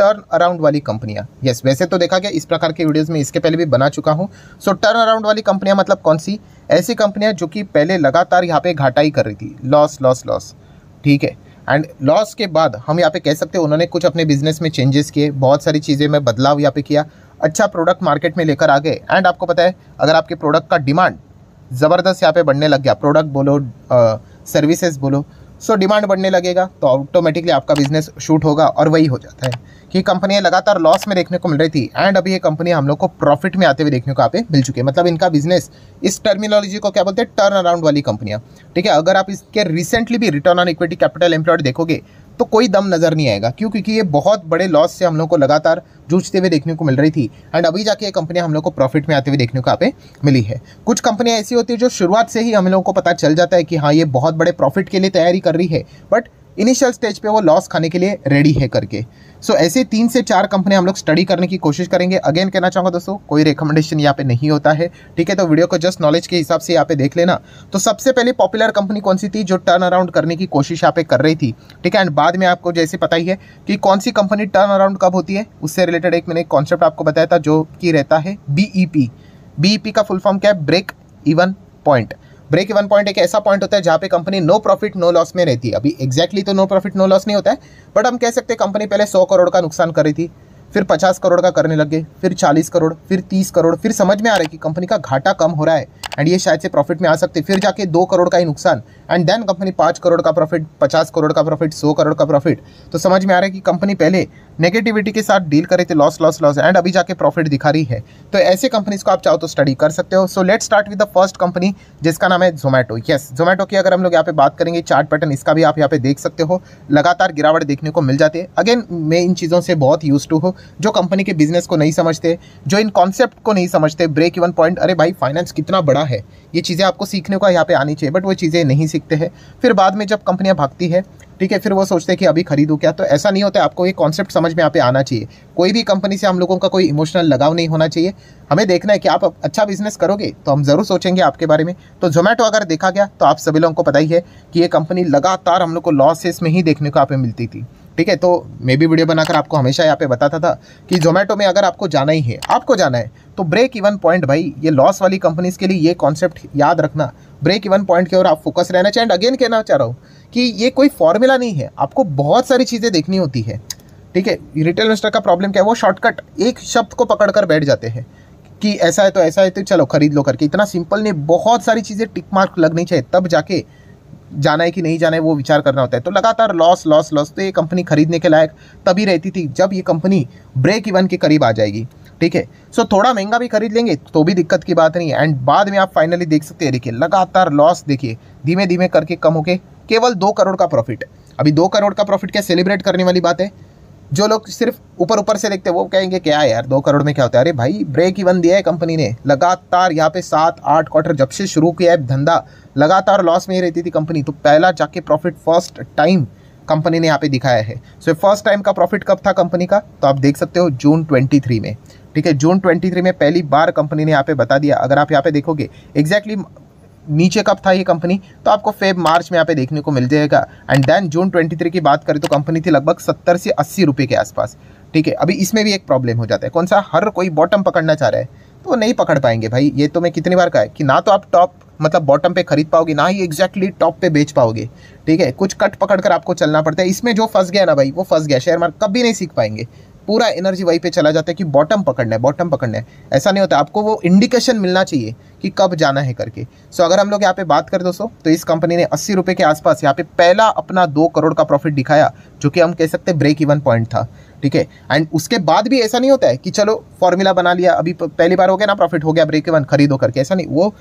Turn around वाली कंपनियां। Yes, वैसे तो देखा गया इस प्रकार के वीडियोस में इसके पहले भी बना चुका हूं। सो टर्न अराउंड वाली कंपनियां मतलब कौन सी? ऐसी कंपनियां जो कि पहले लगातार यहाँ पे घाटा ही कर रही थी, लॉस लॉस लॉस, ठीक है। एंड लॉस के बाद हम यहाँ पे कह सकते हैं उन्होंने कुछ अपने बिजनेस में चेंजेस किए, बहुत सारी चीज़ें में बदलाव यहाँ पे किया, अच्छा प्रोडक्ट मार्केट में लेकर आ गए। एंड आपको पता है अगर आपके प्रोडक्ट का डिमांड ज़बरदस्त यहाँ पे बढ़ने लग गया, प्रोडक्ट बोलो सर्विसेज बोलो, सो डिमांड बढ़ने लगेगा तो ऑटोमेटिकली आपका बिजनेस शूट होगा। और वही हो जाता है कि कंपनियां लगातार लॉस में देखने को मिल रही थी एंड अभी ये कंपनी हम लोग को प्रॉफिट में आते हुए देखने को यहाँ पे मिल चुकी है। मतलब इनका बिजनेस, इस टर्मिनोलॉजी को क्या बोलते हैं, टर्न अराउंड वाली कंपनियां, ठीक है। अगर आप इसके रिसेंटली भी return on equity capital employed देखोगे तो कोई दम नजर नहीं आएगा। क्यों? क्योंकि ये बहुत बड़े लॉस से हम लोग को लगातार जूझते हुए देखने को मिल रही थी एंड अभी जाके ये कंपनियां हम लोग को प्रॉफिट में आते हुए देखने को यहाँ पे मिली है। कुछ कंपनियां ऐसी होती है जो शुरुआत से ही हम लोगों को पता चल जाता है कि हाँ ये बहुत बड़े प्रॉफिट के लिए तैयारी कर रही है, बट इनिशियल स्टेज पे वो लॉस खाने के लिए रेडी है करके। सो ऐसे 3 से 4 कंपनी हम लोग स्टडी करने की कोशिश करेंगे। अगेन कहना चाहूँगा दोस्तों, कोई रिकमेंडेशन यहाँ पे नहीं होता है, ठीक है। तो वीडियो को जस्ट नॉलेज के हिसाब से यहाँ पे देख लेना। तो सबसे पहले पॉपुलर कंपनी कौन सी थी जो टर्न अराउंड करने की कोशिश यहाँ पे कर रही थी, ठीक है। एंड बाद में आपको जैसे पता ही है कि कौन सी कंपनी टर्न अराउंड कब होती है, उससे रिलेटेड एक मैंने कॉन्सेप्ट आपको बताया था जो कि रहता है BEP। BEP का फुल फॉर्म क्या है? Break even point. Break even point एक ऐसा पॉइंट होता है जहाँ पे company no profit no loss में रहती है। अभी एग्जैक्टली तो नो प्रॉफिट नो लॉस नहीं होता है, बट हम कह सकते हैं कंपनी पहले 100 करोड़ का नुकसान कर रही थी, फिर 50 करोड़ का करने लगे, फिर 40 करोड़, फिर 30 करोड़, फिर समझ में आ रहा है कि कंपनी का घाटा कम हो रहा है एंड ये शायद से प्रॉफिट में आ सकते, फिर जाके 2 करोड़ का ही नुकसान एंड देन कंपनी 5 करोड़ का प्रॉफिट, 50 करोड़ का प्रॉफिट, 100 करोड़ का प्रॉफिट। तो समझ में आ रहा है कि कंपनी पहले नेगेटिविटी के साथ डील कर रही थी, लॉस लॉस लॉस, एंड अभी जाके प्रॉफिट दिखा रही है। तो ऐसे कंपनीज को आप चाहो तो स्टडी कर सकते हो। So let's start with the first company जिसका नाम है जोमेटो। यस, जोमेटो की अगर हम लोग यहाँ पे बात करेंगे, चार्ट पैटर्न इसका भी आप यहाँ पे देख सकते हो, लगातार गिरावट देखने को मिल जाती है। अगेन मैं इन चीज़ों से बहुत यूज टू हूँ, जो कंपनी के बिजनेस को नहीं समझते, जो इन कॉन्सेप्ट को नहीं समझते, ब्रेक इवन पॉइंट, अरे भाई फाइनेंस कितना बड़ा है, ये चीज़ें आपको सीखने को यहाँ पे आनी चाहिए, बट वो चीज़ें नहीं सीखते हैं। फिर बाद में जब कंपनियाँ भागती है, ठीक है, फिर वो सोचते हैं कि अभी खरीदूं क्या। तो ऐसा नहीं होता है, आपको ये कॉन्सेप्ट समझ में यहाँ पे आना चाहिए। कोई भी कंपनी से हम लोगों का कोई इमोशनल लगाव नहीं होना चाहिए। हमें देखना है कि आप अच्छा बिजनेस करोगे तो हम ज़रूर सोचेंगे आपके बारे में। तो जोमेटो अगर देखा गया तो आप सभी लोगों को पता ही है कि ये कंपनी लगातार हम लोग को लॉसेस में ही देखने को यहाँ पे मिलती थी, ठीक है। तो मैं भी वीडियो बनाकर आपको हमेशा यहाँ पे बताता था कि जोमेटो में अगर आपको जाना ही है, आपको जाना है तो ब्रेक इवन पॉइंट, भाई ये लॉस वाली कंपनीज के लिए ये कॉन्सेप्ट याद रखना, ब्रेक इवन पॉइंट की ओर आप फोकस रहना चाहिए। एंड अगेन कहना चाह रहा हूँ कि ये कोई फॉर्मूला नहीं है, आपको बहुत सारी चीज़ें देखनी होती है, ठीक है। रिटेल इन्वेस्टर का प्रॉब्लम क्या है, वो शॉर्टकट एक शब्द को पकड़ कर बैठ जाते हैं कि ऐसा है तो चलो खरीद लो करके। इतना सिंपल नहीं, बहुत सारी चीज़ें टिक मार्क लगनी चाहिए, तब जाके जाना है कि नहीं जाना है वो विचार करना होता है। तो लगातार लॉस लॉस लॉस, तो ये कंपनी खरीदने के लायक तभी रहती थी जब ये कंपनी ब्रेक इवन के करीब आ जाएगी, ठीक है। सो थोड़ा महंगा भी खरीद लेंगे तो भी दिक्कत की बात नहीं है। एंड बाद में आप फाइनली देख सकते हैं, देखिए लगातार लॉस, देखिए धीमे धीमे करके कम होके केवल 2 करोड़ का प्रॉफिट। अभी 2 करोड़ का प्रॉफिट क्या सेलिब्रेट करने वाली बात है? जो लोग सिर्फ ऊपर ऊपर से देखते हैं वो कहेंगे क्या यार 2 करोड़ में क्या होता है। अरे भाई ब्रेक इवन दिया है कंपनी ने, लगातार यहाँ पे 7-8 क्वार्टर जब से शुरू किया है धंधा, लगातार लॉस में ही रहती थी कंपनी। तो पहला जाके प्रॉफिट फर्स्ट टाइम कंपनी ने यहाँ पे दिखाया है। सो फर्स्ट टाइम का प्रॉफिट कब था कंपनी का, तो आप देख सकते हो जून 23 में, ठीक है। जून 23 में पहली बार कंपनी ने यहाँ पे बता दिया। अगर आप यहाँ पे देखोगे एग्जैक्टली नीचे कब था ये कंपनी, तो आपको फेब मार्च में यहाँ पे देखने को मिल जाएगा। एंड देन जून 23 की बात करें तो कंपनी थी लगभग 70 से 80 रुपये के आसपास, ठीक है। अभी इसमें भी एक प्रॉब्लम हो जाता है, कौन सा, हर कोई बॉटम पकड़ना चाह रहा है तो नहीं पकड़ पाएंगे भाई। ये तो मैं कितनी बार कहा है कि ना तो आप टॉप मतलब बॉटम पे खरीद पाओगे, ना ही एग्जैक्टली टॉप पे बेच पाओगे, ठीक है। कुछ कट पकड़ कर आपको चलना पड़ता है। इसमें जो फंस गया ना भाई, वो फंस गया, शेयर मार्केट कभी नहीं सीख पाएंगे। पूरा एनर्जी वहीं पे चला जाता है कि बॉटम पकड़ना है, बॉटम पकड़ना है। ऐसा नहीं होता, आपको वो इंडिकेशन मिलना चाहिए कि कब जाना है करके। सो अगर हम लोग यहाँ पे बात करें दोस्तों, तो इस कंपनी ने 80 रुपये के आसपास यहाँ पे पहला अपना 2 करोड़ का प्रॉफिट दिखाया, जो कि हम कह सकते हैं ब्रेक इवन पॉइंट था, ठीक है। एंड उसके बाद भी ऐसा नहीं होता है कि चलो फॉर्मूला बना लिया, अभी पहली बार हो गया ना प्रॉफिट हो गया ब्रेक इवन खरीदो करके, ऐसा नहीं। वो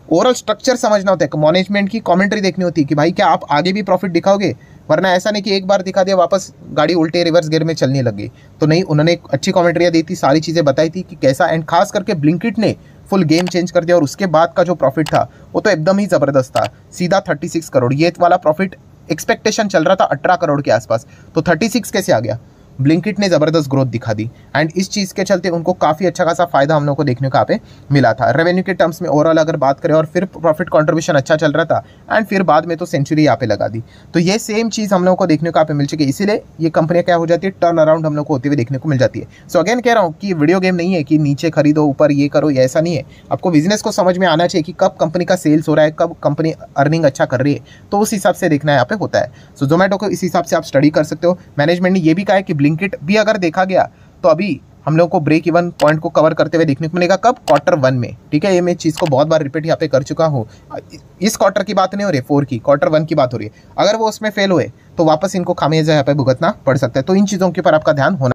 ओवरऑल स्ट्रक्चर समझना होता है, मैनेजमेंट की कमेंट्री देखनी होती है कि भाई क्या आप आगे भी प्रॉफिट दिखाओगे, वरना ऐसा नहीं कि एक बार दिखा दिया वापस गाड़ी उल्टे रिवर्स गियर में चलने लगी। तो नहीं, उन्होंने अच्छी कमेंट्रियाँ दी थी, सारी चीज़ें बताई थी कि कैसा, एंड खास करके ब्लिंकिट ने फुल गेम चेंज कर दिया। और उसके बाद का जो प्रॉफिट था वो तो एकदम ही ज़बरदस्त था, सीधा 36 करोड़। ये वाला प्रॉफिट एक्सपेक्टेशन चल रहा था 18 करोड़ के आसपास, तो 36 कैसे आ गया? ब्लिंकिट ने ज़बरदस्त ग्रोथ दिखा दी एंड इस चीज़ के चलते उनको काफ़ी अच्छा खासा फायदा हम लोग को देखने को यहाँ पे मिला था। रेवेन्यू के टर्म्स में ओवरऑल अगर बात करें और फिर प्रॉफिट कंट्रीब्यूशन अच्छा चल रहा था एंड फिर बाद में तो सेंचुरी यहाँ पे लगा दी। तो ये सेम चीज़ हम लोग को देखने को यहाँ पे मिल चुकी है, इसीलिए ये कंपनियाँ क्या हो जाती है, टर्न अराउंड हम लोग को होते हुए देखने को मिल जाती है। सो अगेन कह रहा हूँ कि वीडियो गेम नहीं है कि नीचे खरीदो ऊपर ये करो, ये ऐसा नहीं है। आपको बिजनेस को समझ में आना चाहिए कि कब कंपनी का सेल्स हो रहा है, कब कंपनी अर्निंग अच्छा कर रही है, तो उस हिसाब से देखना यहाँ पे होता है। सो जोमेटो को इस हिसाब से आप स्टडी कर सकते हो। मैनेजमेंट ने ये भी कहा है कि ब्लिंकिट भी अगर देखा गया तो अभी हम लोगों को ब्रेक इवन पॉइंट को कवर करते हुए देखने को मिलेगा, कब, Q1 में। ठीक है, ये मैं चीज़ को बहुत बार रिपीट यहाँ पे कर चुका हूँ। इस क्वार्टर की बात नहीं हो रही, 4 की, Q1 की बात हो रही है। अगर वो उसमें फेल हुए तो वापस इनको खामियाजा यहाँ पे भुगतना पड़ सकता है। तो इन चीज़ों के ऊपर आपका ध्यान होना